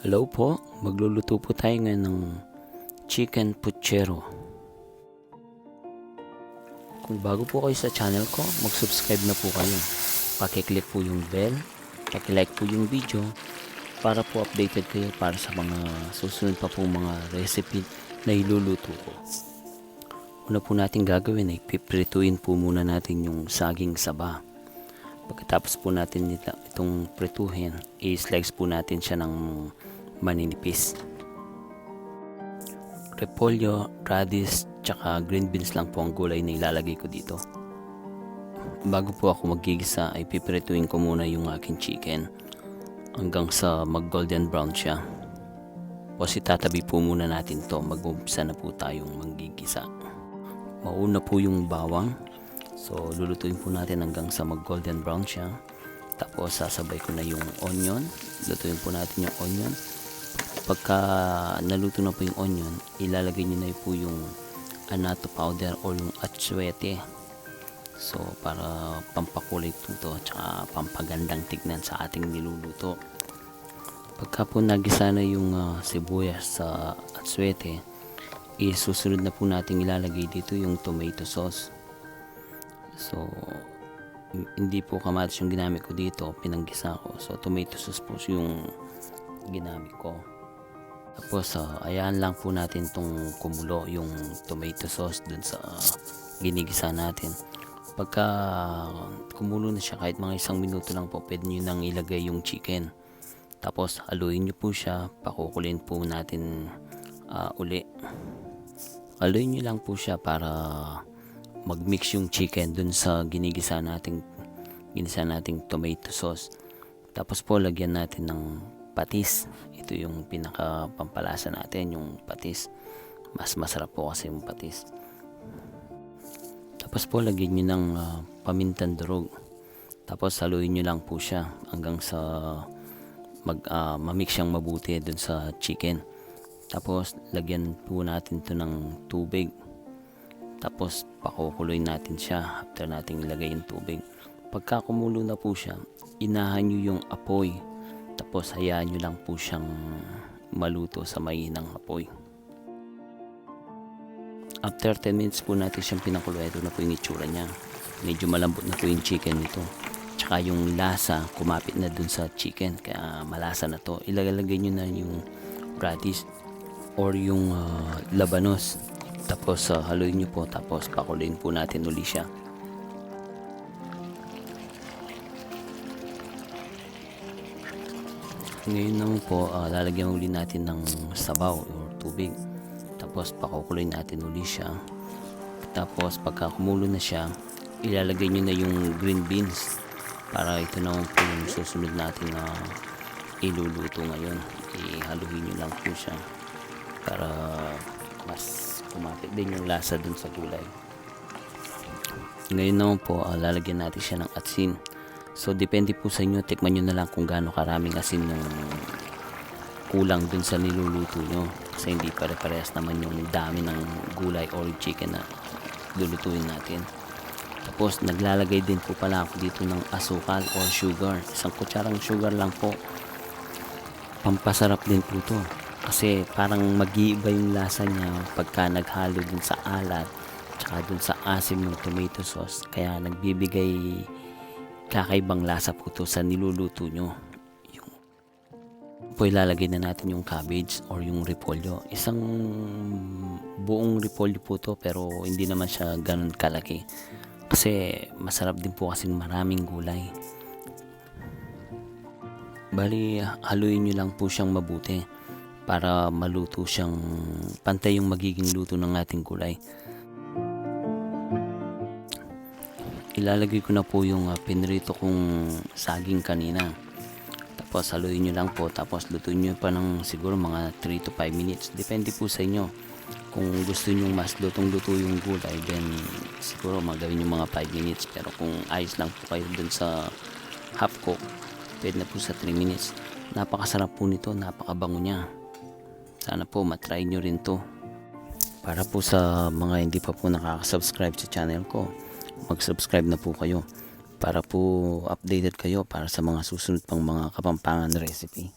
Hello po, magluluto po tayo ngayon ng Chicken Pochero. Kung bago po kayo sa channel ko, mag-subscribe na po kayo. Pakiclick po yung bell, pakilike po yung video para po updated kayo para sa mga susunod pa po mga recipe na iluluto ko. Una po natin gagawin ay piprituin po muna natin yung saging saba. Pagkatapos po natin itong prituhin, i-slice po natin siya ng maninipis. Repolyo, radish, tsaka green beans lang po ang gulay na ilalagay ko dito. Bago po ako maggigisa ay piprituin ko muna yung aking chicken hanggang sa mag golden brown siya. Tapos itatabi po muna natin to, mag-umpisa na po tayong maggigisa. Mauna po yung bawang. So, lulutuin po natin hanggang sa mag golden brown siya. Tapos, sasabay ko na yung onion. Lutuin po natin yung onion. Pagka naluto na po yung onion, ilalagay nyo na po yung Annatto powder o yung atsuete. So, para pampakulay po ito, tsaka pampagandang tignan sa ating niluluto. Pagka po nagisa na yung sibuyas sa atsuete, isusunod na po natin ilalagay dito yung tomato sauce. So, hindi po kamatis yung ginamit ko dito, pinanggisa ko. So, tomato sauce po yung ginamit ko. Tapos, ayan lang po natin tong kumulo, yung tomato sauce dun sa ginigisa natin. Pagka kumulo na siya, kahit mga 1 minuto lang po, pwede nyo nang ilagay yung chicken. Tapos, haluin nyo po siya, pakukulin po natin uli. Haluin nyo lang po siya para mag-mix yung chicken dun sa ginisa nating tomato sauce. Tapos po lagyan natin ng patis. Ito yung pinaka pampalasa natin, yung patis. Mas masarap po kasi yung patis. Tapos po lagyan nyo ng pamintang durog. Tapos haluin nyo lang po siya hanggang sa ma-mix siyang mabuti dun sa chicken. Tapos lagyan po natin to ng tubig. Tapos pakukuloy natin siya after nating ilagay yung tubig. Pagka kumulo na po siya, inahan nyo yung apoy. Tapos hayaan nyo lang po siyang maluto sa mainang apoy. After 10 minutes po natin siyang pinakuloy, ito na po yung itsura niya. Medyo malambot na po yung chicken nito. Tsaka yung lasa kumapit na dun sa chicken, kaya malasa na to. Ilalagay nyo na yung radish or yung labanos. Tapos haluin nyo po, tapos pakuloyin po natin uli siya. Ngayon naman po, lalagyan uli natin ng sabaw or tubig. Tapos pakukuloyin natin uli siya. Tapos pagka kumulo na siya, ilalagay nyo na yung green beans. Para ito naman po yung susunod natin na iluluto ngayon. Ihaluin nyo lang po siya para mas kumapit din yung lasa dun sa gulay. Ngayon naman po, lalagyan natin siya ng asin. So, depende po sa inyo. Tikman nyo na lang kung gaano karaming asin yung kulang dun sa niluluto nyo. Kasi hindi pare-parehas naman yung dami ng gulay or chicken na lulutuin natin. Tapos, naglalagay din po pala ako dito ng asukal or sugar. 1 kutsarang sugar lang po. Pampasarap din po to. Kasi parang mag-iiba yung lasa niya pagka naghalo dun sa alat tsaka dun sa asim ng tomato sauce. Kaya nagbibigay kakaibang lasa po to sa niluluto nyo. Po ilalagay na natin yung cabbage or yung repolyo. Isang buong repolyo po to, pero hindi naman siya ganun kalaki. Kasi masarap din po kasi maraming gulay. Bali, haluin nyo lang po siyang mabuti para maluto siyang pantay yung magiging luto ng ating gulay. Ilalagay ko na po yung pinrito kong saging kanina. Tapos haluin nyo lang po, tapos lutuin nyo pa ng siguro mga 3 to 5 minutes. Depende po sa inyo. Kung gusto nyo mas lutong-luto yung gulay, then siguro magawin nyo mga 5 minutes. Pero kung ayos lang po kayo dun sa half cook, pwede na po sa 3 minutes. Napakasarap po nito, napakabango niya. Sana po matry nyo rin to. Para po sa mga hindi pa po nakaka-subscribe sa channel ko, mag-subscribe na po kayo para po updated kayo para sa mga susunod pang mga kapampangan recipe.